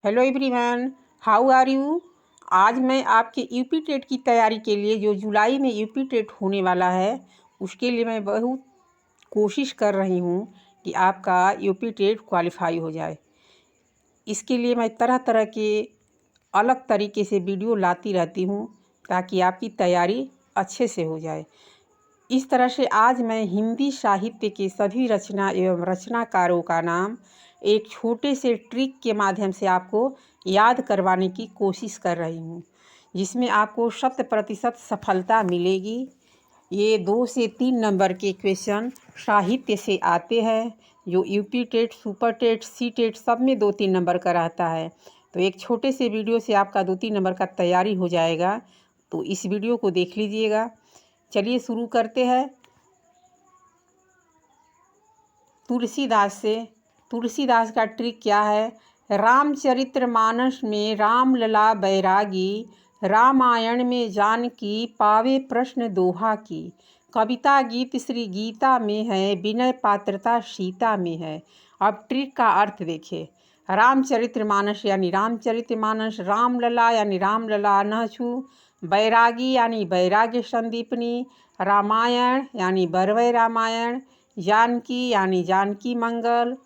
Hello everyone, how are you. आज मैं आपके यूपी टेट की तैयारी के लिए, जो जुलाई में यूपी टेट होने वाला है, उसके लिए मैं बहुत कोशिश कर रही हूँ कि आपका यूपी टेट क्वालिफाई हो जाए। इसके लिए मैं तरह तरह के अलग तरीके से वीडियो लाती रहती हूँ ताकि आपकी तैयारी अच्छे से हो जाए। इस तरह से आज मैं हिंदी साहित्य के सभी रचना एवं रचनाकारों का नाम एक छोटे से ट्रिक के माध्यम से आपको याद करवाने की कोशिश कर रही हूँ, जिसमें आपको 100% सफलता मिलेगी। ये 2 से 3 नंबर के क्वेश्चन साहित्य से आते हैं, जो UP TET, super TET, C TET सब में 2-3 नंबर का रहता है। तो एक छोटे से वीडियो से आपका 2-3 नंबर का तैयारी हो जाएगा। तो इस वीडियो को देख लीजिएगा। चलिए शुरू करते हैं। तुलसीदास से। तुलसीदास का ट्रिक क्या है? रामचरितमानस में राम लला बैरागी, रामायण में जानकी पावे प्रश्न दोहा की। कविता गीत श्री गीता में है, विनय पात्रता सीता में है। अब ट्रिक का अर्थ देखिए। रामचरितमानस यानी रामचरितमानस, रामलला यानी रामलला न छू, बैरागी यानी वैराग्य संदीपनी, रामायण यानी बरवै रामायण, जानकी यानी जानकी मंगल,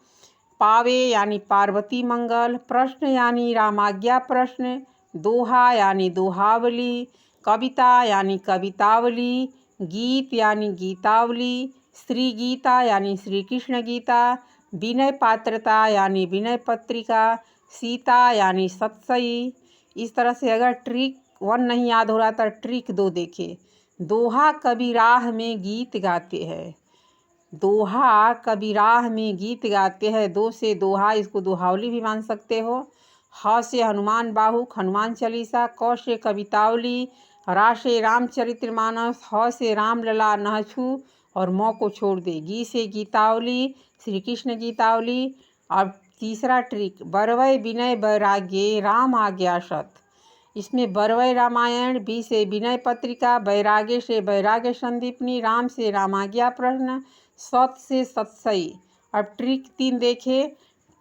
पावे यानी पार्वती मंगल, प्रश्न यानी रामाज्ञा प्रश्न, दोहा यानी दोहावली, कविता यानी कवितावली, गीत यानी गीतावली, श्री गीता यानी श्री कृष्ण गीता, विनय पात्रता यानी विनय पत्रिका, सीता यानी सतसई। इस तरह से अगर ट्रिक 1 नहीं याद हो रहा तो ट्रिक 2 देखिए। दोहा कभी राह में गीत गाते हैं। दोहा कभी राह में गीत गाते हैं। 2 से दोहा, इसको दोहावली भी मान सकते हो। ह से हनुमान बाहुक, हनुमान चालीसा। क से कवितावली, रा से रामचरितमानस, ह से रामलला नहछू और म को छोड़ दे। गी से गीतावली, श्री कृष्ण गीतावली। अब तीसरा ट्रिक, बरवै विनय वैराग्य राम आज्ञा सत। इसमें बरवै रामायण, बी से विनय पत्रिका, वैराग्य से वैराग्य संदीपनी, राम से रामाज्ञा प्रश्न, सत से सतसई। अब ट्रिक 3 देखें।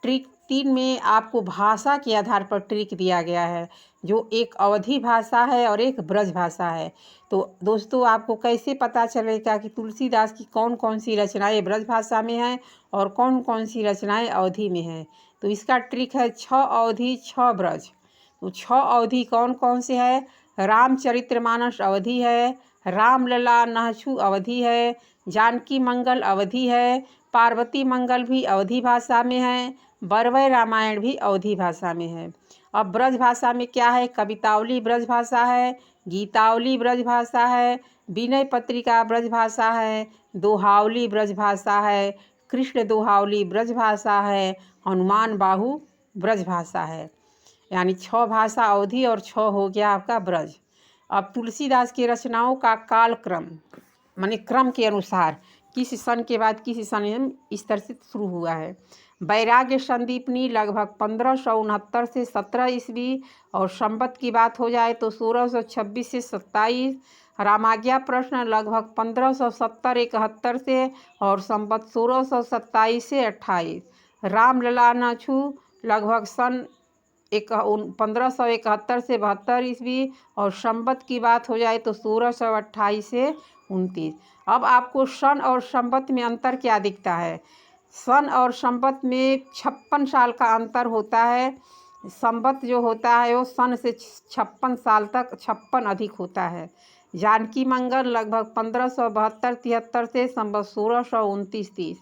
ट्रिक 3 में आपको भाषा के आधार पर ट्रिक दिया गया है, जो एक अवधी भाषा है और एक ब्रज भाषा है। तो दोस्तों, आपको कैसे पता चलेगा कि तुलसीदास की कौन कौन सी रचनाएं ब्रज भाषा में हैं और कौन कौन सी रचनाएं अवधी में हैं? तो इसका ट्रिक है 6 अवधी 6 ब्रज। तो 6 अवधि कौन कौन से है? रामचरितमानस अवधि है, रामलला नहछू अवधि है, जानकी मंगल अवधि है, पार्वती मंगल भी अवधी भाषा में है, बरवै रामायण भी अवधी भाषा में है। अब ब्रज भाषा में क्या है? कवितावली ब्रज भाषा है, गीतावली ब्रज भाषा है, विनय पत्रिका ब्रज भाषा है, दोहावली ब्रज भाषा है, कृष्ण दोहावली ब्रज भाषा है, हनुमान बाहु ब्रज भाषा है। यानी 6 भाषा अवधि और 6 हो गया आपका ब्रज। अब तुलसीदास की रचनाओं का कालक्रम, माने क्रम के अनुसार किस सन के बाद किस सन में इस तरह से शुरू हुआ है। वैराग्य संदीपनी लगभग 1569 से 17 ईस्वी, और संवत की बात हो जाए तो 1626 से 27। रामाज्ञा प्रश्न लगभग 1570-71 से, और संवत 1627 से 28। रामलला नछू लगभग सन 1571 से 72 ईस्वी, और संवत की बात हो जाए तो 1628 से 29। अब आपको सन और संवत में अंतर क्या दिखता है? सन और संवत में 56 साल का अंतर होता है। संवत जो होता है वो सन से 56 साल तक 56 अधिक होता है। जानकी मंगल लगभग 1572-73 से संवत 1629-30।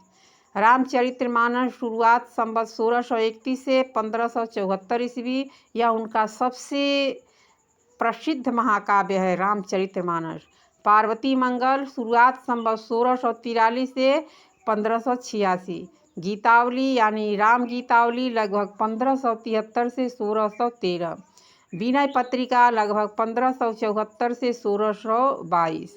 रामचरितमानस शुरुआत संवत 1631 से 1574 ईस्वी। यह उनका सबसे प्रसिद्ध महाकाव्य है रामचरितमानस। पार्वती मंगल शुरुआत संवत 1643 से 1586। गीतावली यानी राम गीतावली लगभग 1573 से 1613। विनय पत्रिका लगभग 1574 से 1622।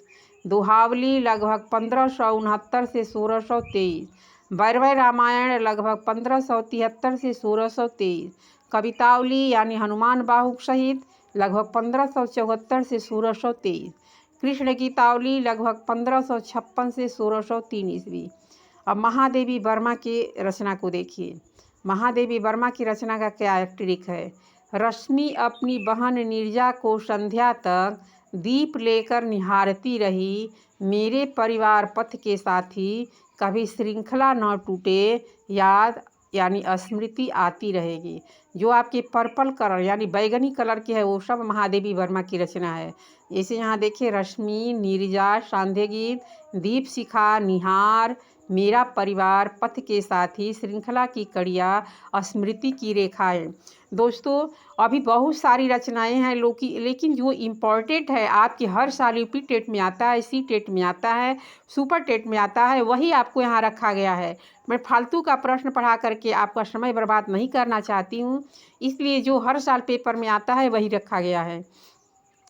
दोहावली लगभग 1569 से 1623। बरवै रामायण लगभग 1573 से 1623। कवितावली यानी हनुमान बाहुक सहित लगभग 1574 से 1623। कृष्ण गीतावली लगभग 1556 से 1603 ईस्वी। अब महादेवी वर्मा की रचना को देखिए। महादेवी वर्मा की रचना का क्या ट्रिक है। रश्मि अपनी बहन नीरजा को संध्या तक दीप लेकर निहारती रही, मेरे परिवार पथ के साथी, कभी श्रृंखला न टूटे, याद यानी स्मृति आती रहेगी। जो आपके पर्पल कलर यानी बैगनी कलर की है वो सब महादेवी वर्मा की रचना है। जैसे यहाँ देखिए, रश्मि, नीरजा, सांध्य गीत, दीप शिखा, निहार, मेरा परिवार, पथ के साथी, श्रृंखला की कड़ियाँ, स्मृति की रेखाएं। दोस्तों, अभी बहुत सारी रचनाएं हैं लेकिन जो इम्पोर्टेंट है, आपकी हर साल यूपी टेट में आता है, सी टेट में आता है, सुपर टेट में आता है, वही आपको यहाँ रखा गया है। मैं फालतू का प्रश्न पढ़ा करके आपका समय बर्बाद नहीं करना चाहती हूँ, इसलिए जो हर साल पेपर में आता है वही रखा गया है।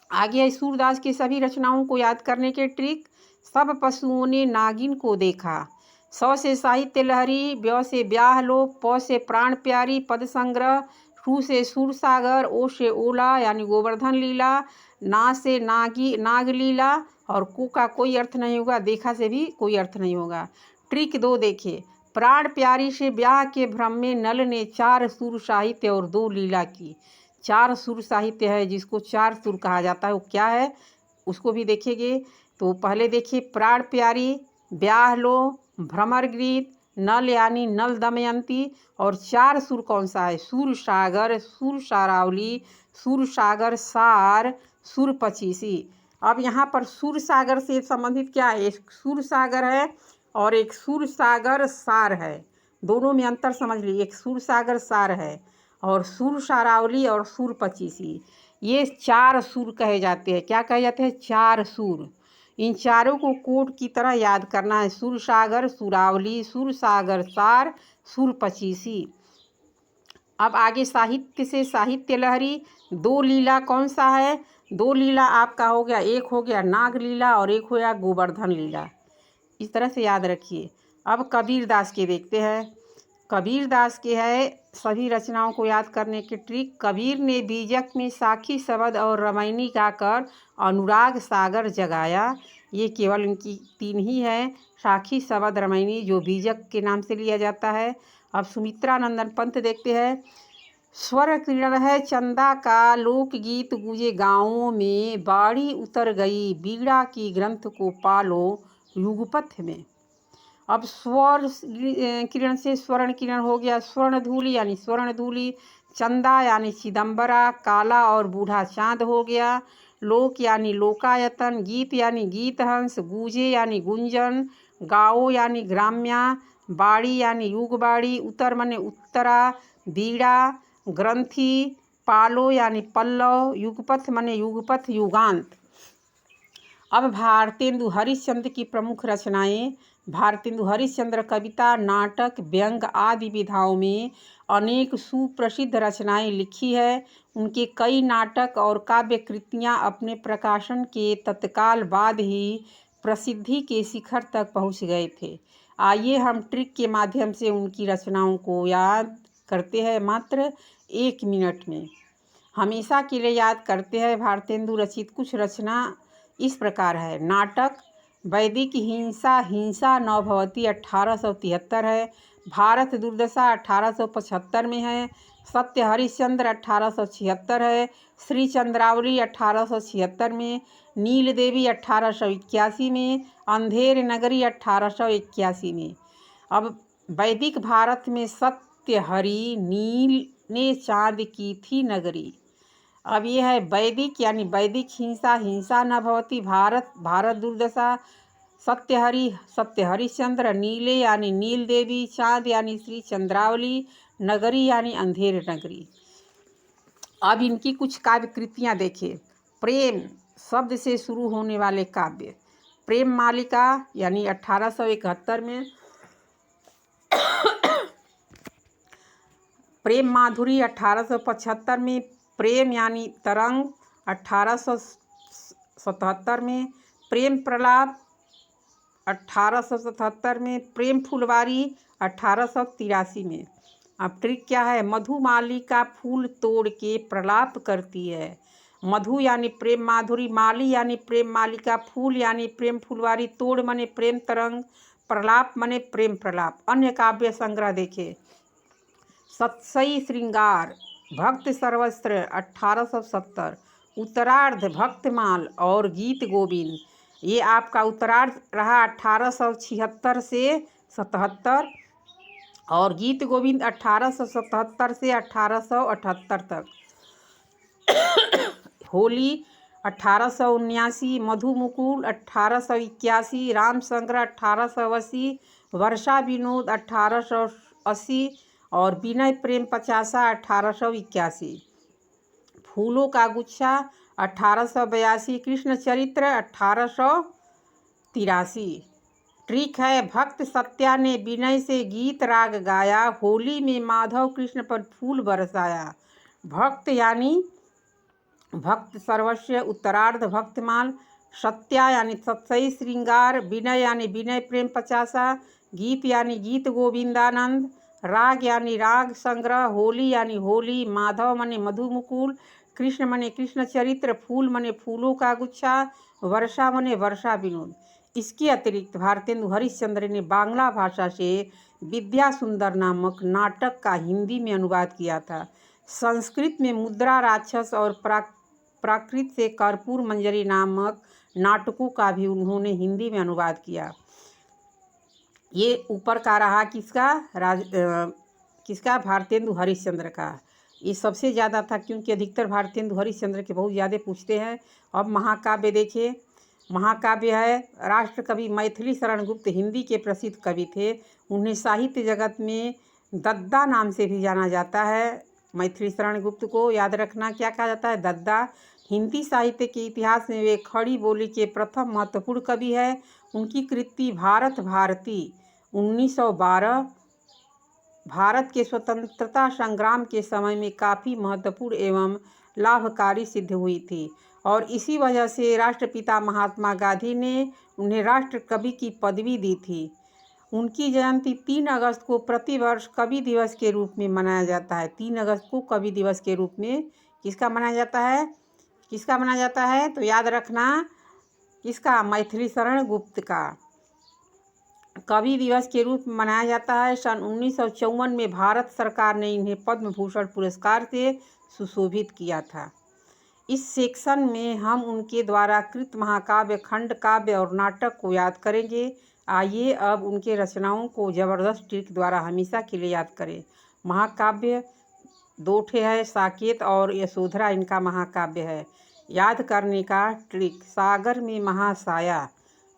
आगे है सूरदास की सभी रचनाओं को याद करने के ट्रिक। सब पशुओं ने नागिन को देखा। स से साहित्य लहरी, ब्य से ब्याह लो, प से प्राण प्यारी पद संग्रह, शू से सूर सागर, ओ से ओला यानी गोवर्धन लीला, ना से नाग लीला, और को का कोई अर्थ नहीं होगा, देखा से भी कोई अर्थ नहीं होगा। ट्रिक 2 देखिए। प्राण प्यारी से ब्याह के भ्रम में नल ने 4 सुर साहित्य और 2 लीला की। 4 सुर साहित्य है जिसको 4 सुर कहा जाता है, वो क्या है उसको भी देखेंगे। तो पहले देखिए, प्राण प्यारी, ब्याह लो, भ्रमर गीत, नल यानी नल दमयंती, और 4 सुर कौन सा है, सुर सागर, सुर सारावली, सुर सागर सार, सुर पचीसी। अब यहाँ पर सुर सागर से संबंधित क्या है, एक सुर सागर है और एक सुर सागर सार है, दोनों में अंतर समझ लीजिए। एक सुर सागर सार है और सुर सारावली और सुर पचीसी, ये 4 सुर कहे जाते हैं। क्या कहे जाते हैं, 4 सुर। इन चारों को कोड की तरह याद करना है, सुर सागर, सुरावली, सुर सागर सार, सुर पचीसी। अब आगे साहित्य से साहित्य लहरी। 2 लीला कौन सा है, 2 लीला आपका हो गया, एक हो गया नाग लीला और एक हो गया गोवर्धन लीला, इस तरह से याद रखिए। अब कबीर दास के देखते हैं। कबीर दास के है सभी रचनाओं को याद करने की ट्रिक। कबीर ने बीजक में साखी शब्द और रामायणी गाकर अनुराग सागर जगाया। ये केवल इनकी 3 ही है, साखी शब्द रामायणी, जो बीजक के नाम से लिया जाता है। अब सुमित्रा नंदन पंत देखते हैं। स्वर किरण है चंदा का, लोकगीत गूंजे गाँवों में, बाड़ी उतर गई बीड़ा की ग्रंथ को पालो युगपथ में। अब स्वर किरण से स्वर्ण किरण हो गया, स्वर्ण धूली यानी स्वर्ण धूली, चंदा यानी चिदम्बरा, काला और बूढ़ा चांद हो गया, लोक यानी लोकायतन, गीत यानी गीतहंस, गूंजे यानी गुंजन, गाओ यानी ग्राम्या, बाड़ी यानी युगबाड़ी, उतर मने उत्तरा, बीड़ा, ग्रंथी, पालो यानी पल्लव, युगपथ मने युगपथ युगांत। अब भारतेंदु हरिश्चंद्र की प्रमुख रचनाएं। भारतेंदु हरिश्चंद्र कविता, नाटक, व्यंग आदि विधाओं में अनेक सुप्रसिद्ध रचनाएं लिखी है। उनके कई नाटक और काव्य कृतियाँ अपने प्रकाशन के तत्काल बाद ही प्रसिद्धि के शिखर तक पहुँच गए थे। आइए हम ट्रिक के माध्यम से उनकी रचनाओं को याद करते हैं मात्र 1 मिनट में। हमेशा के लिए याद करते हैं। भारतेंदु रचित कुछ रचना इस प्रकार है। नाटक वैदिक हिंसा, हिंसा न भवती 1873 है। भारत दुर्दशा 1875 में है। सत्य हरिश्चंद्र 1876 है। श्री चंद्रावली 1876 में। नील देवी 1881 में। अंधेर नगरी 1881 में। अब वैदिक भारत में सत्य हरि, नील ने चाँद की थी नगरी। अब ये है वैदिक यानी वैदिक हिंसा, हिंसा न भवती, भारत दुर्दशा, सत्य हरिश्चंद्र, नीले यानी नील देवी, चाँद यानी श्री चंद्रावली, नगरी यानी अंधेर नगरी। अब इनकी कुछ काव्य कृतियाँ देखिए। प्रेम शब्द से शुरू होने वाले काव्य। प्रेम मालिका यानी 1871 में। प्रेम माधुरी 1875 में। प्रेम यानी तरंग 1877 में। प्रेम प्रलाप 1877 में। प्रेम फुलवारी 1883 में। अब ट्रिक क्या है, मधुमालिका फूल तोड़ के प्रलाप करती है। मधु यानी प्रेम माधुरी, माली यानी प्रेम मालिका, फूल यानी प्रेम फुलवारी, तोड़ मने प्रेम तरंग, प्रलाप मने प्रेम प्रलाप। अन्य काव्य संग्रह देखे। सत्सई श्रृंगार, भक्त सर्वस्त्र 1870, उत्तरार्ध भक्तमाल और गीत गोविंद, ये आपका उत्तरार्ध रहा 1876 से 77 और गीत गोविंद 1877 से 1878 तक। होली 1879, मधुमुकुल 1881, राम संग्रह 1880, वर्षा विनोद 1880 और विनय प्रेम 50 1881, फूलों का गुच्छा 1882, कृष्ण चरित्र 1883। ट्रिक है, भक्त सत्या ने विनय से गीत राग गाया, होली में माधव कृष्ण पर फूल बरसाया। भक्त यानी भक्त सर्वस्व, उत्तरार्ध भक्तमाल, सत्या यानी सत्सई श्रृंगार, विनय यानी विनय प्रेम 50, गीत यानी गीत गोविंदानंद, राग यानी राग संग्रह, होली यानी होली, माधव मने मधुमुकुल, कृष्ण मने कृष्ण चरित्र, फूल मने फूलों का गुच्छा, वर्षा मने वर्षा विनोद। इसके अतिरिक्त भारतेंदु हरिश्चंद्र ने बांग्ला भाषा से विद्या सुंदर नामक नाटक का हिंदी में अनुवाद किया था। संस्कृत में मुद्रा राक्षस और प्राकृत से कर्पूर मंजरी नामक नाटकों का भी उन्होंने हिंदी में अनुवाद किया। ये ऊपर का रहा किसका भारतेंदु हरिश्चंद्र का। ये सबसे ज़्यादा था क्योंकि अधिकतर भारतेंदु हरिश्चंद्र के बहुत ज़्यादा पूछते हैं। अब महाकाव्य देखिए, महाकाव्य है राष्ट्रकवि मैथिली शरण गुप्त हिंदी के प्रसिद्ध कवि थे। उन्हें साहित्य जगत में दद्दा नाम से भी जाना जाता है। मैथिली शरण गुप्त को याद रखना क्या कहा जाता है, दद्दा। हिंदी साहित्य के इतिहास में वे खड़ी बोली के प्रथम महत्वपूर्ण कवि है। उनकी कृति भारत भारती 1912 भारत के स्वतंत्रता संग्राम के समय में काफ़ी महत्वपूर्ण एवं लाभकारी सिद्ध हुई थी और इसी वजह से राष्ट्रपिता महात्मा गांधी ने उन्हें राष्ट्र कवि की पदवी दी थी। उनकी जयंती 3 अगस्त को प्रतिवर्ष कवि दिवस के रूप में मनाया जाता है। 3 अगस्त को कवि दिवस के रूप में किसका मनाया जाता है, तो याद रखना किसका, मैथिली शरण गुप्त का कवि दिवस के रूप में मनाया जाता है। सन 1954 में भारत सरकार ने इन्हें पद्म भूषण पुरस्कार से सुशोभित किया था। इस सेक्शन में हम उनके द्वारा कृत महाकाव्य, खंड काव्य और नाटक को याद करेंगे। आइए अब उनके रचनाओं को जबरदस्त ट्रिक द्वारा हमेशा के लिए याद करें। महाकाव्य 2 ठे है, साकेत और यशोधरा इनका महाकाव्य है। याद करने का ट्रिक, सागर में महासाया,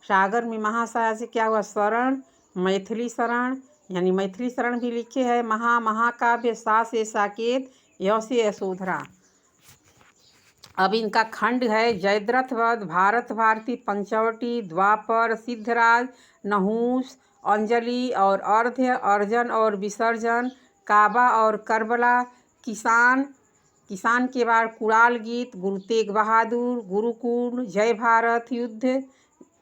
सागर में महासाया से क्या हुआ, शरण, मैथिली शरण यानी मैथिली शरण भी लिखे है। महाकाव्य, सा से साकेत, य से यशोधरा। अब इनका खंड है जयद्रथ वध, भारत भारती, पंचवटी, द्वापर, सिद्धराज, नहुस, अंजलि और अर्ध्य, अर्जन और विसर्जन, काबा और करबला, किसान के बाद कुड़ाल गीत, गुरु तेग बहादुर, गुरुकुल, जय भारत युद्ध,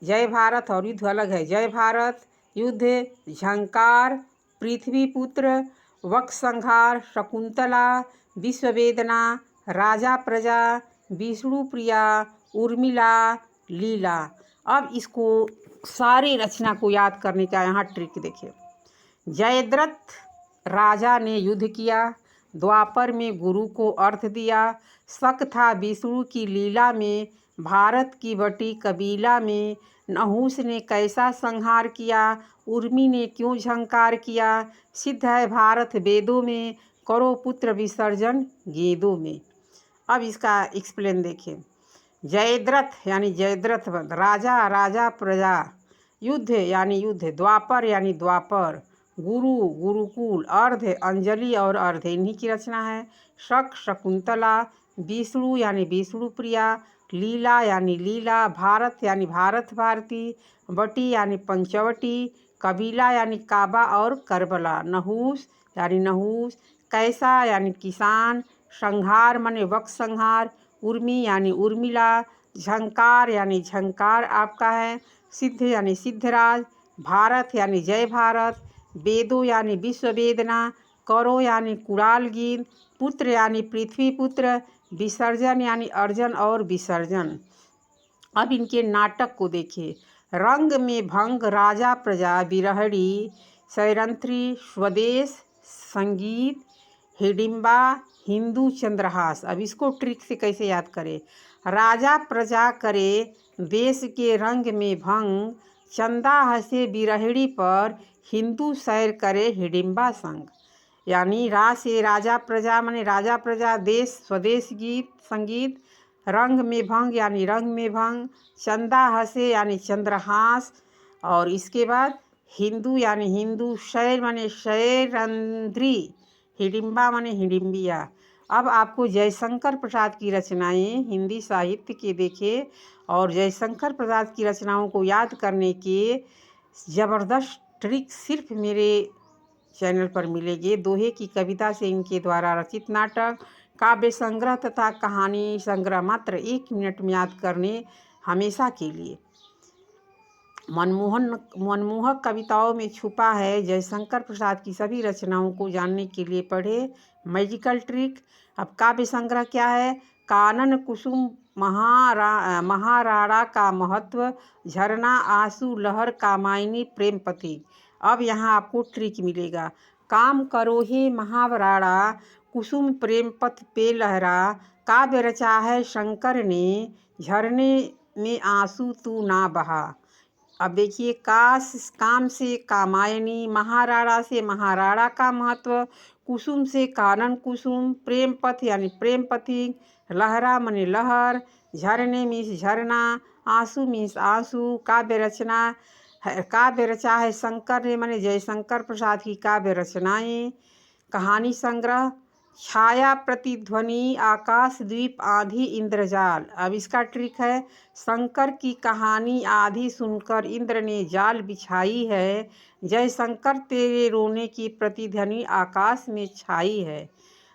जय भारत और युद्ध अलग है, जय भारत युद्ध, झंकार, पृथ्वीपुत्र, वक संहार, शकुंतला, विश्ववेदना, राजा प्रजा, विष्णु प्रिया, उर्मिला, लीला। अब इसको सारे रचना को याद करने का यहाँ ट्रिक देखिए। जयद्रथ राजा ने युद्ध किया, द्वापर में गुरु को अर्थ दिया, शक था विष्णु की लीला में, भारत की बटी कबीला में, नहुस ने कैसा संहार किया, उर्मी ने क्यों झंकार किया, सिद्ध है भारत वेदों में, करो पुत्र विसर्जन गेदों में। अब इसका एक्सप्लेन देखिए। जयद्रथ यानी जयद्रथ वध, राजा प्रजा, युद्ध यानी युद्ध, द्वापर यानी द्वापर, गुरु गुरुकुल, अर्ध अंजलि और अर्ध इन्हीं की रचना है। शक शकुंतला, विष्णु यानी विष्णु प्रिया, लीला यानी लीला, भारत यानी भारत भारती, बटी यानी पंचवटी, कबीला यानी काबा और करबला, नहुस यानी नहुस, कैसा यानी किसान, संहार माने वक संहार, उर्मी यानी उर्मिला, झंकार यानी झंकार आपका है, सिद्ध यानी सिद्धराज, भारत यानी जय भारत, वेदो यानी विश्व वेदना, करो यानी कुड़ाल गीत, पुत्र यानी पृथ्वी पुत्र, विसर्जन यानी अर्जन और विसर्जन। अब इनके नाटक को देखिए। रंग में भंग, राजा प्रजा, बिरहड़ी, सैरंथी, स्वदेश, संगीत, हिडिंबा, हिंदू चंद्रहास। अब इसको ट्रिक से कैसे याद करें। राजा प्रजा करे देश के रंग में भंग, चंदा हंसे बिरहड़ी पर, हिंदू सैर करे हिडिंबा संग। यानी रा से राजा प्रजा माने राजा प्रजा, देश स्वदेश गीत संगीत, रंग में भंग यानी रंग में भंग, चंदा हंसे यानी चंद्रहास, और इसके बाद हिंदू यानी हिंदू, शैर माने शैरंद्री, हिडिंबा माने हिडिंबिया। अब आपको जयशंकर प्रसाद की रचनाएं हिंदी साहित्य के देखे और जयशंकर प्रसाद की रचनाओं को याद करने के ज़बरदस्त ट्रिक सिर्फ मेरे चैनल पर मिलेंगे। दोहे की कविता से इनके द्वारा रचित नाटक, काव्य संग्रह तथा कहानी संग्रह मात्र 1 मिनट में याद करने हमेशा के लिए। मनमोहक कविताओं में छुपा है जयशंकर प्रसाद की सभी रचनाओं को जानने के लिए पढ़े मैजिकल ट्रिक। अब काव्य संग्रह क्या है। कानन कुसुम महाराणा का महत्व, झरना आंसू लहर कामायनी प्रेम पथिक। अब यहाँ आपको ट्रिक मिलेगा। काम करो हे महावराड़ा, कुसुम प्रेम पथ पे लहरा, काव्य रचा है शंकर ने, झरने में आंसू तू ना बहा। अब देखिए, काम से कामायनी, महाराणा से महाराणा का महत्व, कुसुम से कानन कुसुम, प्रेम पथ यानी प्रेम पथिक, लहरा मने लहर, झरने मीन्स झरना, आंसू मीन्स आंसू। काव्य रचा है शंकर ने मने जयशंकर प्रसाद की काव्य रचनाएं। कहानी संग्रह, छाया प्रतिध्वनि आकाश द्वीप आंधी इंद्रजाल। अब इसका ट्रिक है। शंकर की कहानी आधी सुनकर इंद्र ने जाल बिछाई है, जयशंकर तेरे रोने की प्रतिध्वनि आकाश में छाई है।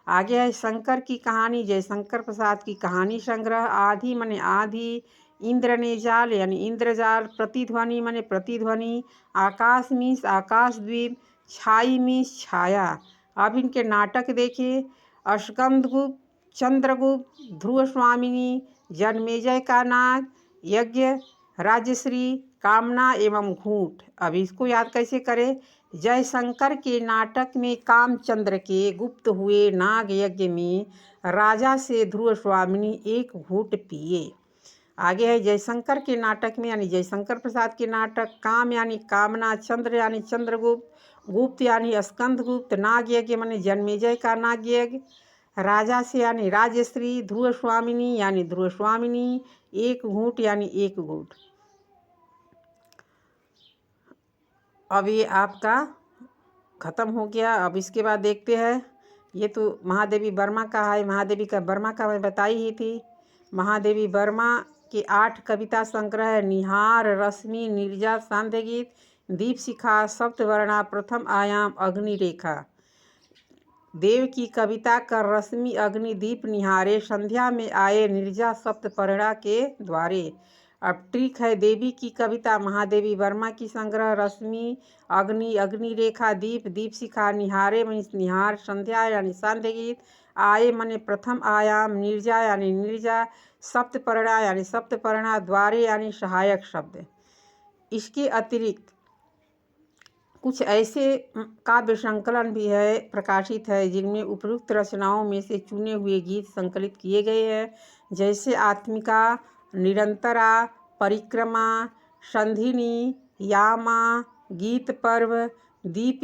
आगे है शंकर की कहानी, जयशंकर प्रसाद की कहानी संग्रह। आधी मने आधी, इंद्र ने जाल यानी इंद्रजाल, प्रतिध्वनि मने प्रतिध्वनि, आकाश मीन्स आकाश द्वीप, छाई मीन्स छाया। अब इनके नाटक देखिए। स्कंदगुप्त, चंद्रगुप्त, ध्रुव स्वामिनी, जन्मेजय का नाग, यज्ञ, राजश्री, कामना एवं घूंट। अब इसको याद कैसे करें। जयशंकर के नाटक में कामचंद्र के गुप्त हुए नाग यज्ञ में राजा से ध्रुव स्वामिनी 1 घूंट पिए। आगे है जयशंकर के नाटक में यानी जयशंकर प्रसाद के नाटक, काम यानी कामना, चंद्र यानी चंद्रगुप्त, गुप्त यानी स्कंदगुप्त, नाग यज्ञ माने जन्मेजय का नाग यज्ञ, राजा से यानी राजश्री, ध्रुव स्वामिनी यानी ध्रुव स्वामिनी, 1 घूंट यानी 1 घूंट। अब ये आपका ख़त्म हो गया। अब इसके बाद देखते हैं। ये तो महादेवी वर्मा का है। महादेवी का वर्मा का मैं बताई ही थी। महादेवी वर्मा के 8 कविता संग्रह है। निहार, रश्मि, नीरजा, सांध्य गीत, दीपशिखा, सप्तवर्णा, प्रथम आयाम, अग्निरेखा। देव की कविता कर रश्मि अग्नि दीप निहारे, संध्या में आए नीरजा सप्तपर्णा के द्वारे। अब ट्रिक है। देवी की कविता महादेवी वर्मा की संग्रह, रश्मि अग्नि, अग्निरेखा, दीप, दीपशिखा, निहारे मीन्स निहार, संध्या यानी सांध्य गीत, आए मने प्रथम आयाम, नीरजा यानी नीरजा, सप्तपर्णा यानी सप्तपर्णा, द्वारे यानी सहायक शब्द। इसके अतिरिक्त कुछ ऐसे काव्य संकलन भी है प्रकाशित है जिनमें उपयुक्त रचनाओं में से चुने हुए गीत संकलित किए गए हैं, जैसे आत्मिका, निरंतरा, परिक्रमा, संधिनी, यामा, गीत पर्व, दीप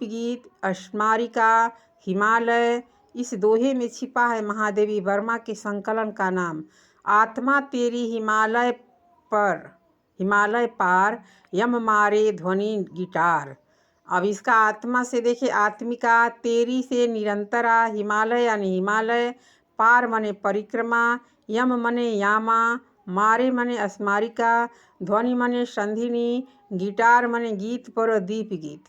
गीत, स्मारिका, हिमालय। इस दोहे में छिपा है महादेवी वर्मा के संकलन का नाम। आत्मा तेरी हिमालय पार, यम मारे ध्वनि गिटार। अब इसका आत्मा से देखिए। आत्मिका, तेरी से निरंतरा, हिमालय यानी हिमालय, पार मने परिक्रमा, यम मने यामा, मारे मने स्मारिका, ध्वनि मने संधिनी, गिटार मने गीत पर दीप गीत।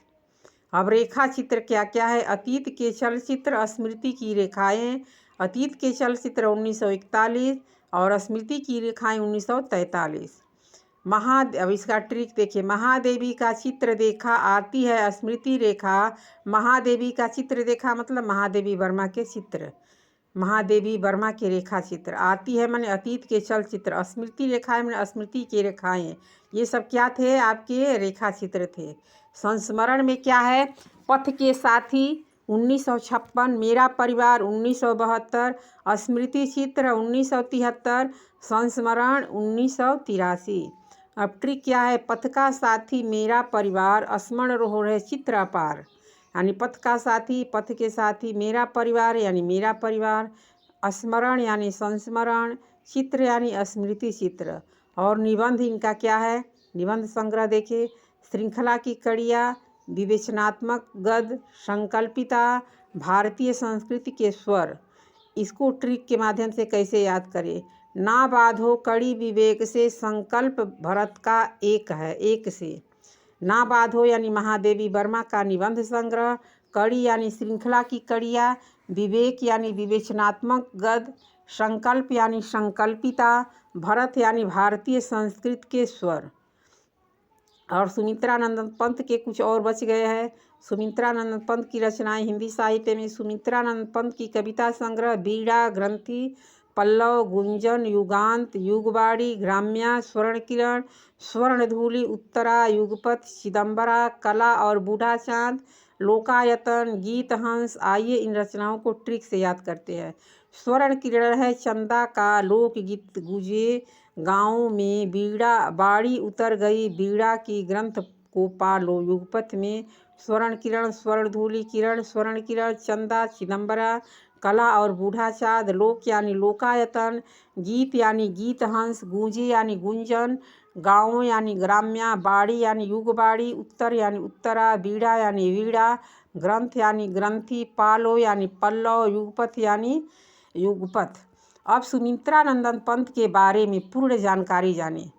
अब रेखा चित्र क्या क्या है। अतीत के चलचित्र, स्मृति की रेखाएं। अतीत के चलचित्र 1941 और स्मृति की रेखाएं 1943। अब इसका ट्रिक देखिए। महादेवी का चित्र देखा आती है स्मृति रेखा। महादेवी का चित्र देखा मतलब महादेवी वर्मा के चित्र, महादेवी वर्मा के रेखा चित्र। आती है माने अतीत के चलचित्र, स्मृति रेखाएं माने स्मृति के रेखाएं। ये सब क्या थे, आपके रेखा चित्र थे। संस्मरण में क्या है, पथ के साथी, 1956, मेरा परिवार 1972, स्मृति चित्र 1973, संस्मरण 1983। अब ट्रिक क्या है? पथ का साथी मेरा परिवार, स्मरण रहो रहे चित्र अपार। यानी पथ का साथी, पथ के साथी, मेरा परिवार यानी मेरा परिवार, स्मरण यानी संस्मरण, चित्र यानी स्मृति चित्र। और निबंध इनका क्या है? निबंध संग्रह देखिए। श्रृंखला की कड़ियाँ, विवेचनात्मक गद्य, संकल्पिता, भारतीय संस्कृति के स्वर। इसको ट्रिक के माध्यम से कैसे याद करें? ना बाधो कड़ी विवेक से, संकल्प भरत का एक है, एक से। ना बाधो यानी महादेवी वर्मा का निबंध संग्रह, कड़ी यानी श्रृंखला की कड़ियाँ, विवेक यानी विवेचनात्मक गद्य, संकल्प यानी संकल्पिता, भरत यानी भारतीय संस्कृत के स्वर। और सुमित्रानंद पंत के कुछ और बच गए हैं। सुमित्रानंद पंत की रचनाएं हिंदी साहित्य में। सुमित्रानंद पंत की कविता संग्रह बीड़ा, ग्रंथि, पल्लव, गुंजन, युगांत, युगबाड़ी, ग्राम्या, स्वर्ण किरण, स्वर्णधूलि, उत्तरा, युगपथ, चिदंबरा, कला और बूढ़ा चांद, लोकायतन, गीत हंस। आइए इन रचनाओं को ट्रिक से याद करते हैं। स्वर्ण किरण है चंदा का लोकगीत गुजे गाँव में, बीड़ा बाड़ी उतर गई बीड़ा की ग्रंथ को पालो। युगपथ में स्वर्ण किरण, स्वर्णधूलि किरण, स्वर्ण किरण, चंदा, चिदंबरा, कला और बूढ़ा चाँद, लोक यानी लोकायतन, गीत यानी गीत हंस, गूंजे यानी गुंजन, गाँव यानी ग्राम्या, बाड़ी यानी युगबाड़ी, उत्तर यानी उत्तरा, बीड़ा यानी वीड़ा, ग्रंथ यानी ग्रंथि, पालो यानी पल्लव, युगपथ यानी युगपथ। अब सुमित्रानंदन पंत के बारे में पूर्ण जानकारी जानें।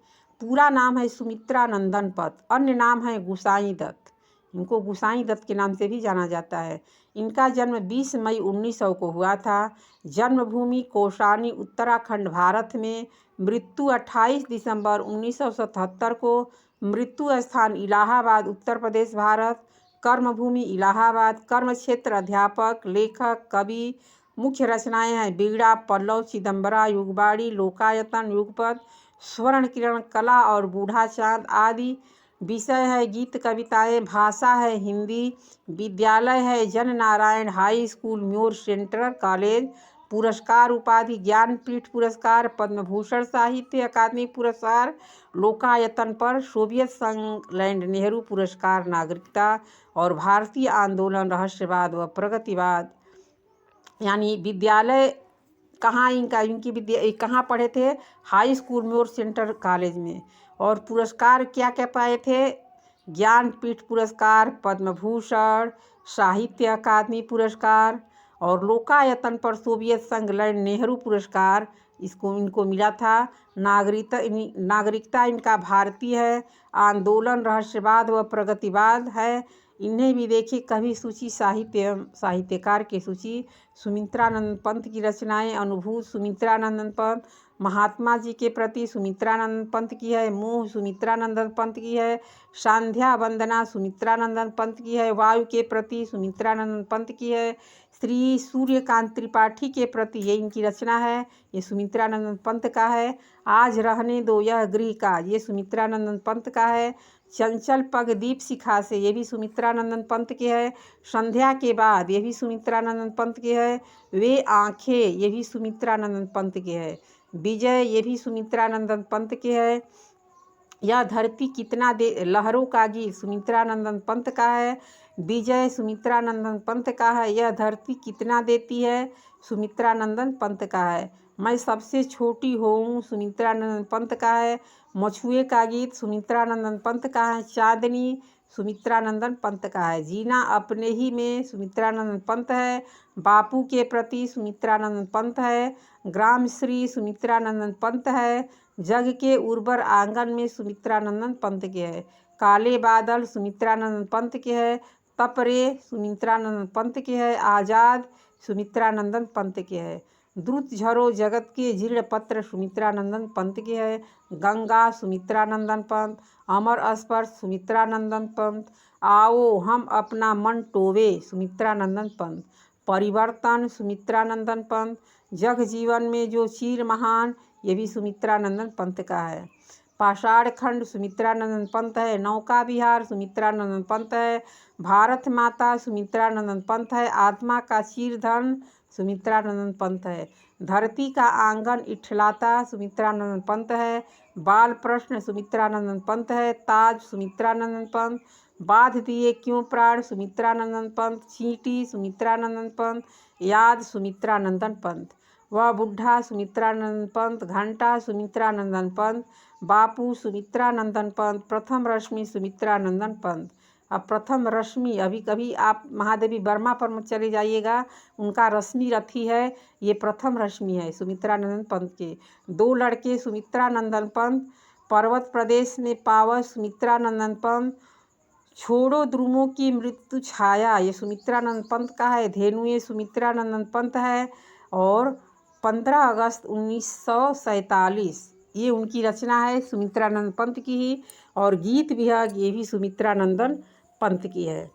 पूरा नाम है सुमित्रानंदन पंत, अन्य नाम है गुसाई दत्त। इनको गुसाई दत्त के नाम से भी जाना जाता है। इनका जन्म 20 मई 1900 को हुआ था। जन्मभूमि कौसानी, उत्तराखंड, भारत में। मृत्यु 28 दिसंबर 1977 को। मृत्यु स्थान इलाहाबाद, उत्तर प्रदेश, भारत। कर्मभूमि इलाहाबाद। कर्म क्षेत्र अध्यापक, लेखक, कवि। मुख्य रचनाएं हैं बीड़ा, पल्लव, चिदंबरा, युगबाड़ी, लोकायतन, युगपथ, स्वर्ण किरण, कला और बूढ़ा चाँद आदि। विषय है गीत कविताएं। भाषा है हिंदी। विद्यालय है जन Narayan high school, more central college. पुरस्कार उपाधि ज्ञानपीठ पुरस्कार, पद्म भूषण साहित्य अकादमी पुरस्कार, लोकायतन पर सोवियत संघ लैंड नेहरू पुरस्कार, नागरिकता और भारतीय आंदोलन, रहस्यवाद व प्रगतिवाद। यानी विद्यालय कहाँ इनकी कहाँ पढ़े थे? High school more central college में। और पुरस्कार क्या क्या पाए थे? ज्ञानपीठ पुरस्कार, पद्म भूषण, साहित्य अकादमी पुरस्कार और लोकायतन पर सोवियत संघ लैंड नेहरू पुरस्कार इनको मिला था। नागरिकता इनका भारतीय है। आंदोलन, रहस्यवाद व प्रगतिवाद है। इन्हें भी देखिए कवि सूची, साहित्यकार की सूची। सुमित्रानंद पंत की रचनाएं। अनुभूत सुमित्रानंद पंत। महात्मा जी के प्रति सुमित्रानंद पंत की है। मोह सुमित्रानंद पंत की है। सांध्या वंदना सुमित्रानंद पंत की है। वायु के प्रति सुमित्रानंद पंत की है। श्री सूर्यकांत त्रिपाठी के प्रति, ये इनकी रचना है, ये सुमित्रानंद पंत का है। आज रहने दो यह गृह का, ये सुमित्रानंद पंत का है। चंचल पग दीप शिखा से, ये भी सुमित्रानंद पंत के है। संध्या के बाद, ये भी सुमित्रानंद पंत के है। वे आँखें, ये भी सुमित्रानंद पंत के है। विजय, ये भी सुमित्रानंद पंत के है। यह धरती कितना दे, लहरों का गीत सुमित्रानंद पंत का है। विजय सुमित्रानंद पंत का है। यह धरती कितना देती है, सुमित्रानंद पंत का है। मैं सबसे छोटी हूँ, सुमित्रानंद पंत का है। मछुए का गीत सुमित्रानंद पंत का है। चांदनी सुमित्रानंद पंत का है। जीना अपने ही में सुमित्रानंद पंत है। बापू के प्रति सुमित्रानंद पंत है। ग्राम श्री सुमित्रानंद पंत है। जग के उर्वर आंगन में सुमित्रानंद पंत के है। काले बादल सुमित्रानंद पंत के है। तपरे सुमित्रानंद पंत के है। आज़ाद सुमित्रानंद पंत के है। द्रुत झरो जगत के जीर्ण पत्र सुमित्रानंद पंत के है। गंगा सुमित्रानंद पंत। अमर स्पर्श सुमित्रानंद पंत। आओ हम अपना मन टोवे सुमित्रानंद पंत। परिवर्तन सुमित्रानंद पंत। जग जीवन में जो चीर महान, ये भी सुमित्रानंद पंत का है। पाषाण खंड सुमित्रानंद पंत है। नौका विहार सुमित्रानंद पंत है। भारत माता सुमित्रानंदन पंत है। आत्मा का चीरधन सुमित्रानंदन पंत है। धरती का आंगन इठलाता सुमित्रानंदन पंत है। बाल प्रश्न सुमित्रानंदन पंत है। ताज सुमित्रानंदन पंत। बाध दिए क्यों प्राण सुमित्रानंदन पंत। चींटी सुमित्रानंदन पंत। याद सुमित्रानंदन पंत। वह बुढ़ा सुमित्रानंदन पंत। घंटा सुमित्रानंदन पंत। बापू सुमित्रानंदन पंत। प्रथम रश्मि सुमित्रानंदन पंत। अब प्रथम रश्मि, अभी कभी आप महादेवी वर्मा पर मत चले जाइएगा, उनका रश्मि रथी है, ये प्रथम रश्मि है सुमित्रानंदन पंत के। दो लड़के सुमित्रानंदन पंत। पर्वत प्रदेश में पावस सुमित्रानंदन पंत। छोड़ो द्रुमों की मृत्यु छाया, ये सुमित्रानंदन पंत का है। धेनुए सुमित्रानंदन पंत है। और 15 अगस्त 1947 ये उनकी रचना है, सुमित्रानंदन पंत की ही। और गीत भी है, ये भी सुमित्रानंदन पंत की है।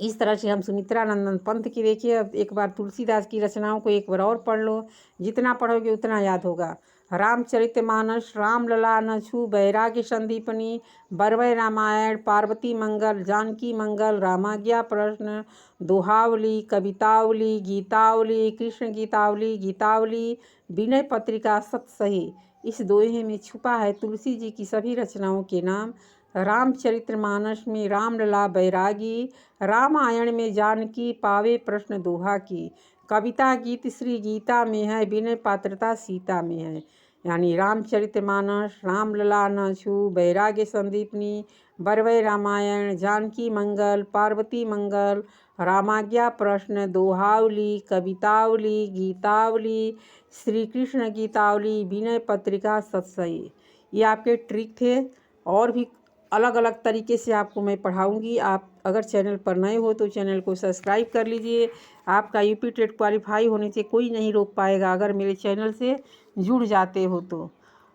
इस तरह से हम सुमित्रानंदन पंत की देखिए। अब एक बार तुलसीदास की रचनाओं को एक बार और पढ़ लो, जितना पढ़ोगे उतना याद होगा। रामचरितमानस, रामलला न छू बैराग्य संदीपनी, बरवै रामायण, पार्वती मंगल, जानकी मंगल, रामाज्ञा प्रश्न, दोहावली, कवितावली, गीतावली, कृष्ण गीतावली, गीतावली, विनय पत्रिका, सतसही। इस दोहे में छुपा है तुलसी जी की सभी रचनाओं के नाम। रामचरितमानस में रामलला बैरागी, रामायण में जानकी पावे प्रश्न दोहा की, कविता गीत श्री गीता में है, विनय पात्रता सीता में है। यानी रामचरितमानस, रामलला न छू बैराग्य संदीपनी, बरवै रामायण, जानकी मंगल, पार्वती मंगल, रामाज्ञा प्रश्न, दोहावली, कवितावली, गीतावली, श्री कृष्ण गीतावली, विनय पत्रिका, सतसही। ये आपके ट्रिक थे। और भी अलग अलग तरीके से आपको मैं पढ़ाऊंगी। आप अगर चैनल पर नए हो तो चैनल को सब्सक्राइब कर लीजिए। आपका यूपी टेट क्वालिफाई होने से कोई नहीं रोक पाएगा अगर मेरे चैनल से जुड़ जाते हो तो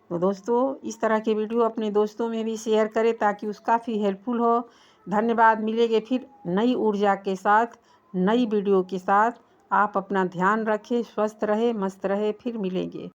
दोस्तों इस तरह के वीडियो अपने दोस्तों में भी शेयर करें ताकि उसका भी हेल्पफुल हो। धन्यवाद। मिलेंगे फिर नई ऊर्जा के साथ, नई वीडियो के साथ। आप अपना ध्यान रखें, स्वस्थ रहे, मस्त रहे। फिर मिलेंगे।